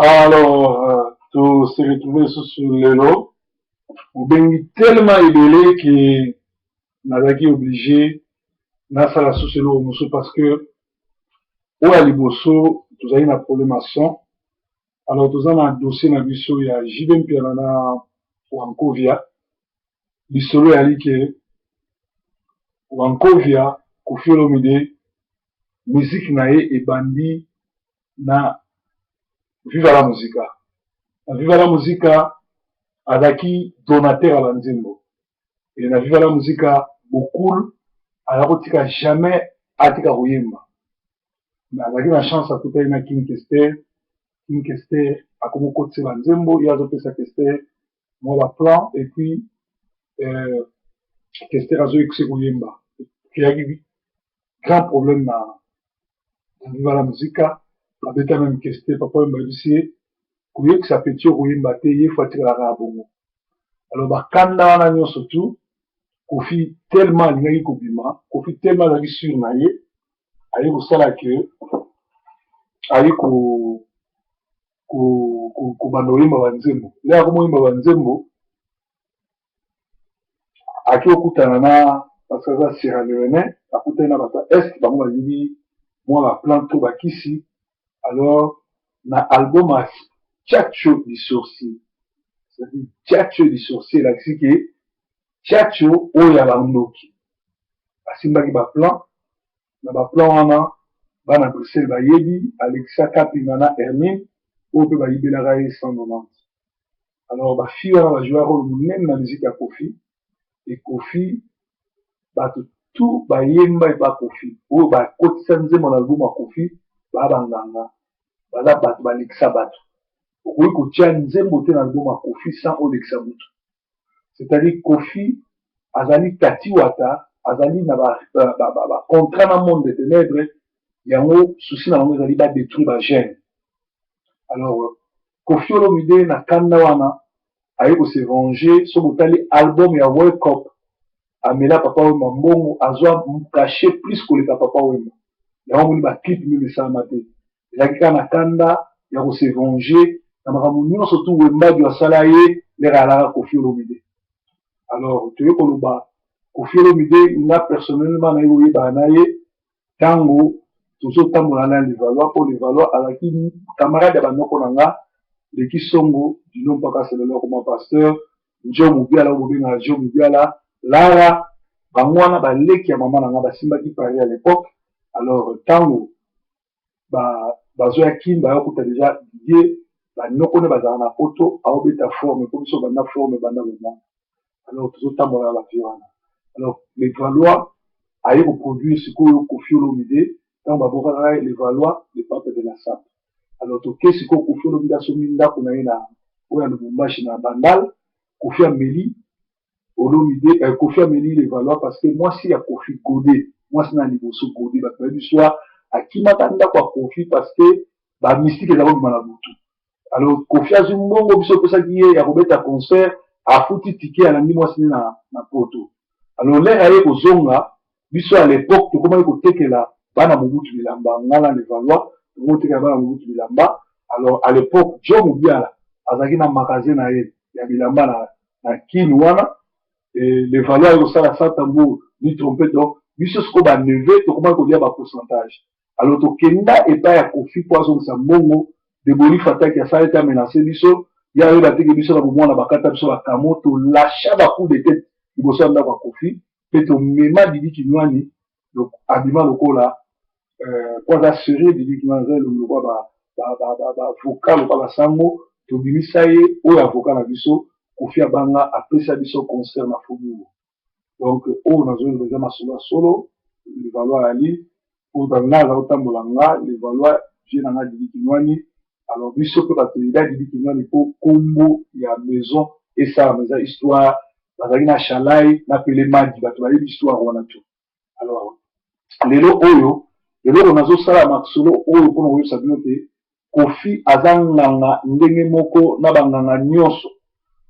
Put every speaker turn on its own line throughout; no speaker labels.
Alors, tout s'est retrouvé sur le lot. On bénit tellement ébélé que n'a obligé na sala sur le lot parce que au aliboso tous avez un problème à son. Alors tous avez un dossier na biso ya JBM na Wankovia. Bisolo ya like Wankovia Koffi Olomide musique nae et bandi na Viva la Musica. Na Viva la Musica adaki donateur à l'Anzimbo. Et na Viva la Musica beaucoup alakotika jamais atika koyemba. Mais adaki na chance à côté na King Kester akomoko tse l'Anzimbo, il y a d'autres sa Kester moi la plan et puis Kester azo ekse koyemba. Il y a eu grand problème na Viva la Musica. Abeta même Kester papa mbabisi kuye que ça petit koyemba te ye fatika la bongo. Alors bakanda wana nyonso tu Koffi tellement alingaki kobima, Koffi tellement azalaki sur na ye aye kosala ke aye kobanda koyemba banzembo. Nde akomoyemba banzembo aki okutana na parce que aza Sierra Leone akutani na bato est bango balingi mwa baplan to bakisi. Alors na album ya Tchatcho du sorcier, c'est-à-dire Tchatcho du sorcier elakisi ke Tchatcho oyo ya bandoki asimbaki baplan na baplan wana bana Bruxelles bayebi Alexa Kapinga na Hermine oyo mpe bayibelaka ye 190. Alors bafille wana bajouer rôle monene na musique ya Koffi et Koffi bato tout bayemba epa Koffi oyo bakotisa nzembo na album ya Koffi baa banganga baza bato balekisa bato okoki kotia nzembo te na album ya Koffi sans olekisa moto. C'est-à-dire Koffi azali Tati Wata azali na contrat na monde des ténèbres yango souci na bango ezali détruire ba gène. Alors Koffi Olomide na kanda wana aye ko se venger so botali album ya Wake Up amela papa wemba mbongo azwa caché plus koleka papa wemba yango moni ba clip meme esalama te ezalaki kaka na kanda ya ko se venger na makambo nyonso tu wembadi asala ye lere alaka Koffi Olomide. Alors toye koloba Koffi Olomide nga personnellement naye koyebaka na ye ntango tozotambola na Levallois mpo Levallois azalaki camarade ya bandoko na nga leki songo dino mpaka selelo koma pasteur njo mobiala oyo bobengaka jo mobiala lara bango wana baleki ya mama na nga basimbaki Paris à l'époque. Alors ntango bazoya kimba ayokuta deja Didier bandoko ne bazala na poto aobeta forme mpo biso banda forme banda bomwana. Alors tozotambola na bavie wana. Alors Levallois aye koproduire sikoyo Koffi Olomide ntango babokaka Levallois le pape de la Sape. Alors toke sikoyo Koffi Olomide asomi ndako na ye na oyo ya Lubumbashi na Bandal Koffi ameli Olomide Koffi ameli Levallois parce que mwasi ya Koffi Godé mwasi na liboso Godé bato bayebi swa akimaka ndako ya Koffi parce que bamystike eza kobima na butu. Alors Koffi azwi mbongo biso opesaki ye ya kobeta concert afuti tike alandi mwasi ne na poto. Alors lere aye kozonga biso à l'époque tokomaki kotekela bana mobutu bilamba ngala Levallois tokotekela bana mobutu bilamba. Alors à l'époque Jo Mobiala azalaki na magasin na ye ya bilamba na kini wana et Levallois aye kosala sa tambour ni trompette donc biso siko baneve tokomaki kolia bapourcentage. Alors tokenda epai ya Koffi mpo azongisa mbongo Deboli Fataki asala ete amenace biso ya oyo bateke biso na bomwana bakata biso bakamo tolacha bacoup de tête liboso ya ndako ya Koffi mpe tomema Didi Kinwani donc abima lokola po aza sérieux Didi Kinwani aza elongi lokwa bavocat lokwa basango tobimisa ye oyo avocat na biso Koffi abanga apesa biso concert na Fobulu. Donc oyo nazoyeba eza masolo ya solo Levallois ali po nga aza kotambola nga Levallois vie na nga Didi Kinwani. Alors biso mpe bato ida Didi Kinwani mpo kombo ya maison esalama eza histoire bazalaki na Shalai na pele Madi bato bayebi histoire wana tu. Alors lelo oyo eloko nazosala masolo oyo mpona koyebisa bino te Koffi aza nganga ndenge moko na banganga nyonso.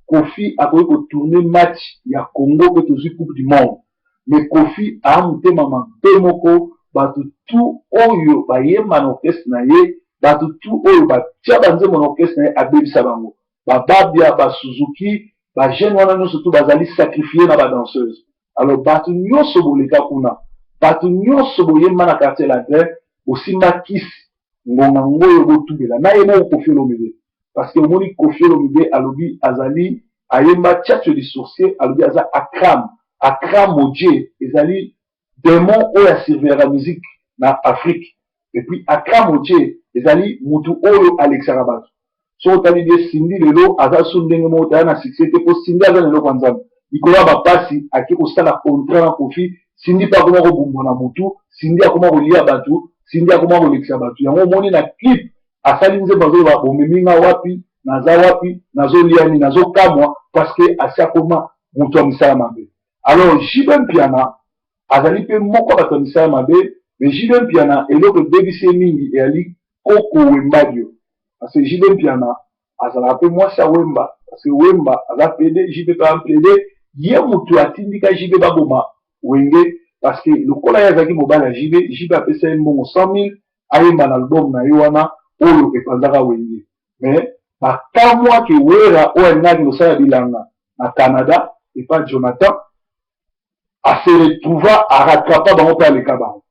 Koffi akoki kotourne match ya Congo mpe tozwi coupe du monde mais Koffi aa motema mabe moko bato tu oyo bayemba na orchestre na ye bato tout oyo batia banzembo na orchestre na ye abebisa bango bababia basuzuki bagene wana nyonso tu bazali sacrifie na badanseuse. Alors bato nyonso boleka kuna bato nyonso boyemba na quartier la grève osimba kisi ngonga ngoyo botubela na ye moko Koffi Olomide parce que omoni Koffi Olomide alobi azali ayemba Tchatcho du sorcier alobi aza Akram Odje ezali démon oyo asurveillera musique na Afrique et puis Akram Odje ezali mutu oyo alexaka bato so otali de Sindi lelo aza so ndenge moko taya na succès te po Sindi aza lelo kwa nzambe likolo ya bapasi ake kosala contrat na Koffi Sindi mpe akoma kobumbwa na mutu Sindi akoma kolia bato Sindi akoma kolekisa bato yango omoni na clip asali nzembo azoloba bomeminga wapi naza wapi nazoliani nazokamwa parce que asi akoma moto ya misala mabe. Alors JB Mpiana azali mpe moko bato ya misala mabe mais JB Mpiana eloko ebebisi mingi eyali koko Wembadio parce que JB Mpiana azalaka mpe mwasi ya Wemba parce que Wemba aza pede JB mpe ampede ye moto atindika JB baboma wenge parce que lokola ye azalaki mobali ya JB apesa ye mbongo 100 000 ayemba na album na ye wana oyo epanzaka wenge mais bakamwa ke wera oyo alingaki kosala bilanga na Canada epa Jonathan se retrouva arattrapa bango mpe aleka bango.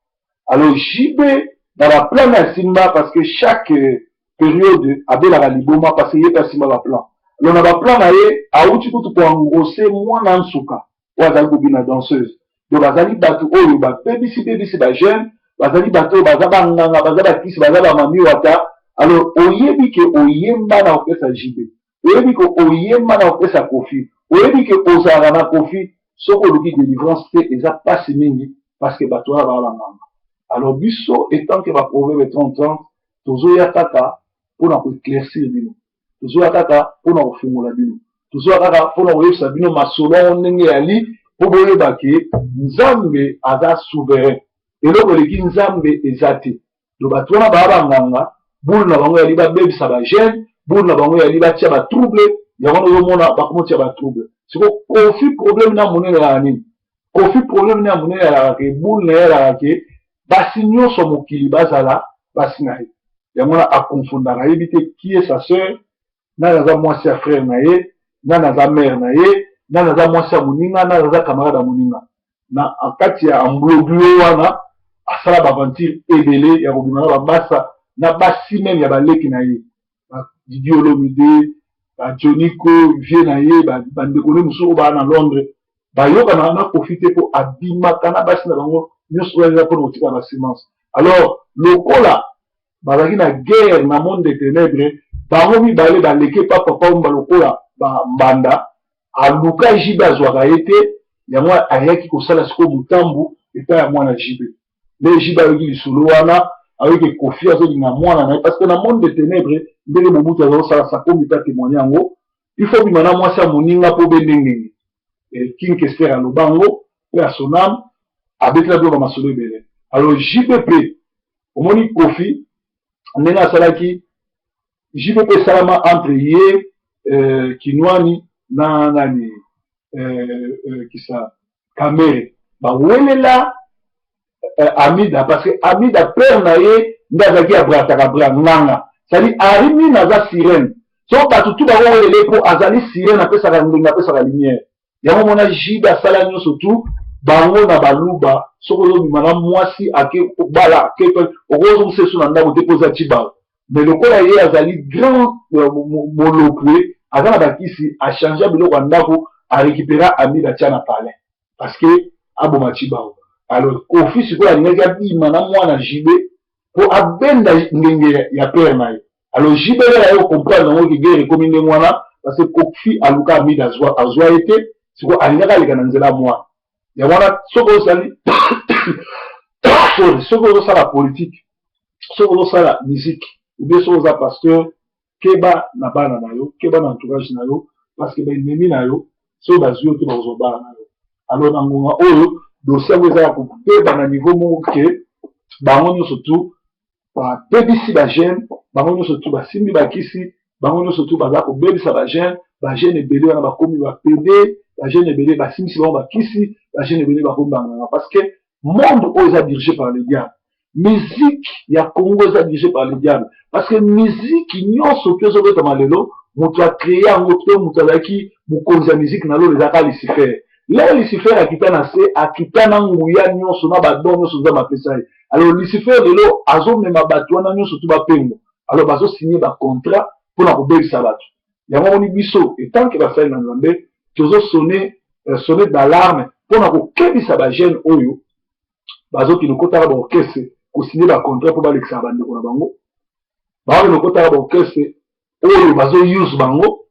Alors JB na baplan na simba parce que chaque période abelaka liboma parce que ye mpe asimba baplan. Alors na baplan na ye awuti kutu koangrose mwana nsuka oyo azali kobina danseuse donc bazali bato oyo bapebisi bagene bazali bato oyo baza banganga baza bakisi baza bamami wata. Alors oyebi ke oyemba na orchestre ya JB oyebi ke oyemba na orchestre ya Koffi oyebi ke ozalaka na Koffi soko oluki délivrance te eza pasi mingi parce que bato wana baa banganga. Alors biso etant ke baproverbe 30 tozoya kaka mpona koéclaircir bino tozoya kaka mpona kofungola bino tozoya kaka mpona koyebisa bino masolo ndenge yali mpo boyeba ke nzambe aza souverain eloko eleki nzambe eza te do bato wana baa banganga bulu na bango yali babebisa bagene bulu na bango yali batia batrouble yango ozomona bakomotia batrouble siko Koffi problème na monene ya nini Koffi problème na monene yalaka ke bulu na ye yalaka ke basi nyonso mokili bazala basi na ye yango na akonfondaka ayebi te qui est sa sœur nani aza mwasi ya frère na ye nani aza mère na ye nani aza mwasi ya moninga nani aza camarade ya moninga na kati ya ambloglio wana asala baventure ebele ya kobima na babasa na basi meme ya baleki na ye Didi Olomide Joniko vie na ye bandeko ne mosusu oyo baa na Londres bayokana na Koffi te mpo abimaka na basi na bango nyonso oyo eza mpona kotika basemence. Alors lokola bazalaki na guerre na monde de ténèbres bango mibale baleke pa papa omba lokola mbanda aluka JB azwaka ye te yango ayaki kosala sikoyo motambu epai ya mwana JB nde JB ayoki lisolo wana ayoki Koffi azolinga mwana na ye parce que na monde de ténèbres ndenge Mobutu azosala sakombi mpe atémoigne yango il faut bima na mwasi ya moninga mpo bendengenge King Kester aloba yango mpe ya sonam abetela biloko masolo ebele. Alors JB mpe omoni Koffi ndenge asalaki JB mpe esalama entre ye Kinwani na nani kisa Kamere bawelela Amida parce que Amida père na ye nde azalaki abrataka bra nganga c'est-à-dire arimi naza sirène so bato tu bango welele mpo azali sirène apesaka ndenga apesaka lumière yango mona JB asala nyonso tu bango na baluba soki ozobima na mwasi ake kobala ake okozomosesu na ndako te mpo oza tibala mais lokola ye azali grand molokwe aza na bakisi achange biloko ya ndako arécupéra Amida atia na palais parce que aboma tibao. Alors Koffi sikoyo alingaki abima na mwana JB mpo abenda ndenge ya père na ye. Alors JB lelo aye comprendre yango ke guerre ekomi ndenge wana parce que Koffi aluka Amida azwa ye te sikoyo alingaki aleka na nzela ya mwana yango wana soki ozali soki ozosala politique soki ozosala musique ou bien soki oza pasteur keba na bana na yo keba na entourage na yo parce que baennemi na yo soki bazwi yo te bakozwa bana na yo. Alors na ngonga oyo dossier yango eza ya kobeba na niveau moko ke bango nyonso tu babebisi bagene bango nyonso tu basimbi bakisi bango nyonso tu baza kobebisa bagene ebele wana bakomi bapede bagene ebele basimbisi bango bakisi bagene ebele bakomi banganga parce que monde oyo eza dirigé par le diable musique ya Congo est dirigée par le diable. Parce que musique, nyonso pio sobe tamalelo, mutu a créé en autre, mutu a qui, mukonzi ya musique na lo les aka Lucifer. Là, Lucifer a quitté na se, a quitté na nguya nyonso na badon nyonso za mapesa. Alors Lucifer lelo, azo mema batu wana nyonso tu ba pengo. Alors bazo signer ba contrat pour na kobebisa batu. Yango moni biso, et tant que ba faire na Nzambe, tozo sonner d'alarme pour na kokebisa ba jeune oyo, bazo ki nokota ba orchestre, ko signer ba contrat pour ba lekisa bande ko na bango. Bazo nokota ba orchestre oyo bazo use bango.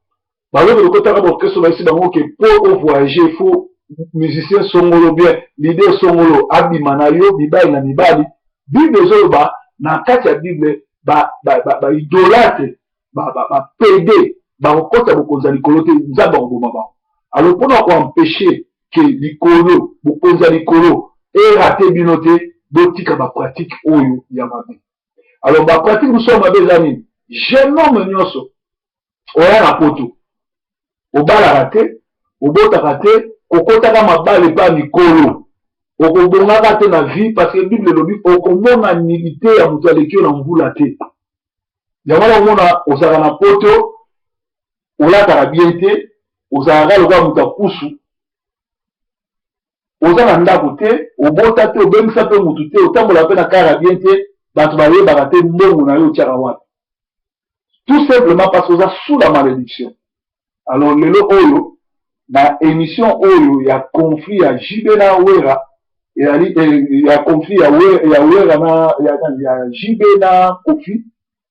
Bazo nokota ba orchestre ba isi bango ke pour voyager, il faut musicien songolo bien, leader songolo abima na yo bibali na mibali. Bible zo ba na kati ya Bible ba idolâtre, ba PD, ba okota bokonza likolo te nzamba ngoma ba. Alors pour nous empêcher que likolo, bokonza likolo et rater binote botika ba pratique oyo ya mabe. Alors ba pratique nous sommes abezani. Jeune homme nyonso oya na poto. Obala raté, obota raté, okotaka mabale pa likolo. Okobonga te na vie parce que Bible lobi okomona nilité ya mutu aleki na mbula te. Yamala omona ozala na poto, olata bien te, ozala loka mutu akusu. Ozala ndako te, obota te, obengisa pe mutu te, otambola pe na kara bien te, bato bayebaka te mbongo na yo otiaka wapi. Tout simplement parce que oza sous la malédiction. Alors lelo oyo na émission oyo ya conflit ya JB na Wera, ya conflit ya Wera na ya JB na Kofi,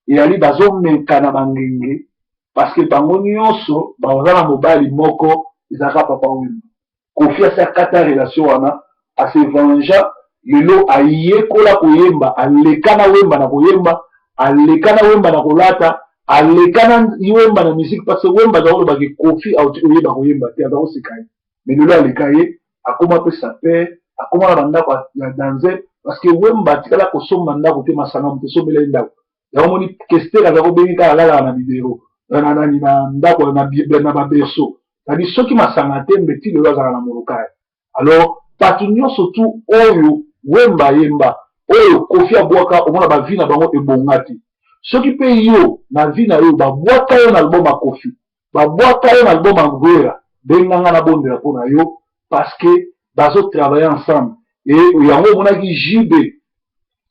yali bazo menkana bangenge parce que bango nyonso baza na mobali moko ezaka papa wemba. Kofi asa kata relation wana ase vengea lelo ayekola koyemba, alekana wemba na koyemba, alekana wemba na kolata, alekana wemba na musique parce que wemba za oloba ke Kofi oyeba koyemba te aza kosekaye. Mais lelo alekaye akoma pe sa père, akoma na bandako ya danser parce que wemba tikala kosomba ndako te masanga mute sombela ndako. Yamoni kester aza kobengi kala lala na bidero na ndako na baberso. C'est-à-dire soki masanga te mbeti lelo azala na molokai. Alors bato nyonso tu oyo wemba yemba oyo Kofi abwaka omona ba vie na bango ebongati. Soki pe yo na vie na yo babwaka yo na album ya Kofi, babwaka yo na album ya Wera, benganga na bondela pona yo parce que bazo travailler ensemble. Et yango omonaki JB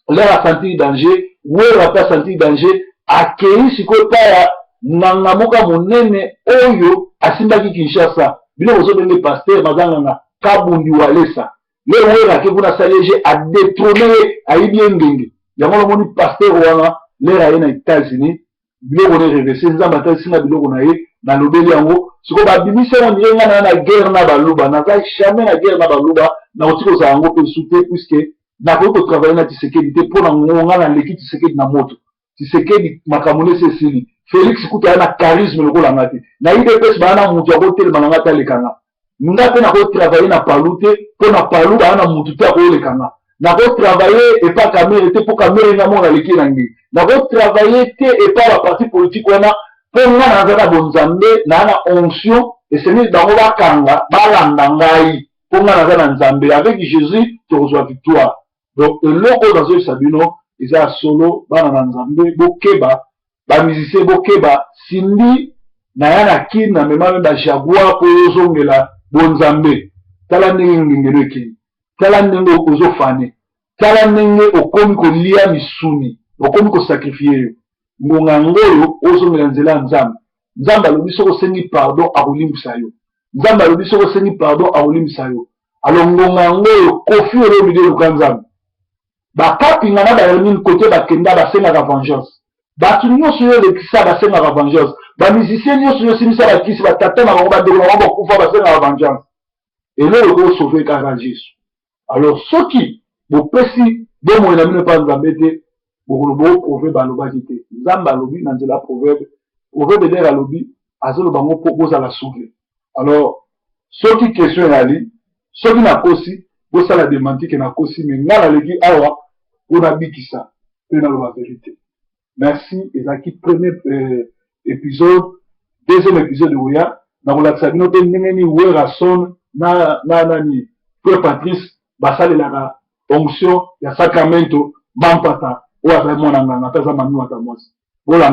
là a senti danger, Wera pas senti danger, akei sikoyo pa nanga moka monene oyo asimbaki Kinshasa. Bino ozo benge pasteur mazanga Kabundi Walesa. Le Wera ke kuna saleje a détrôner ayibi ngenge. Yango moni pasteur wana lera ye na États-Unis, biloko ne reverse nzamba ta singa biloko na ye na lobeli yango. Siko ba bimisa on yenga na guerre na baluba, na za jamais na guerre na baluba, na otiko za yango pe souté puisque na ko travailler na Tshisekedi te pona ngonga na leki Tshisekedi na moto. Tshisekedi makamune sesili. Félix kuta na charisme lokola ngati. Na IDPS bana mutu akotelema na ngata lekanga. Nga pe na ko travailler na palute pona palu bana mutu te akolekanga. Na ko travailler et pas caméra te pour caméra nga mona leki nangi. Na ko travailler te et pas la parti politique wana pour nga na nzaka bonzambe na na onction et c'est ni bango bakanga balanda ngai pour nga na nzambe avec Jésus tu reçois victoire. Donc eloko dans ce sabino eza solo bana na nzambe bokeba ba musicien bokeba simbi na yana kin na mema ba jaguar po yozongela bonzambe tala ndenge ngengelo ki tala ndenge ozofane tala ndenge okomi kolia misuni okomi ko sacrifier ngonga ngoyo ozongela nzela nzambe nzambe alobi soko sengi pardon akolimbisa yo nzambe alobi soko sengi pardon akolimbisa yo alors ngonga ngoyo Kofi olobi de lukanzambe bakapinga na bayemin côté bakenda basengaka vengeance bato nyonso yo elekisa basengaka vengeance bamusicien nyonso yo simisa bakisi batata na bango bandeko na bango bakufa basengaka vengeance eloko okosauve kaka Jésus. Alors soki bopesi bomoi na bino mpa nzambe te bokoloba proverbe alobaki te nzambe alobi na nzela proverbe dere alobi azoloba ngo mpo bozala sauve. Alors soki question ezali soki nakosi bosala démenti ke nakosi me nga naleki awa mpona bikisa mpe naloba vérité. Merci ezalaki premier épisode deuxième épisode oya nakolakisa bino mpe ndenge nini Wera son na nani frère Patrice basalelaka onction ya sacramento mampata oyo azali mwana nganga mpe aza mami wata mwasi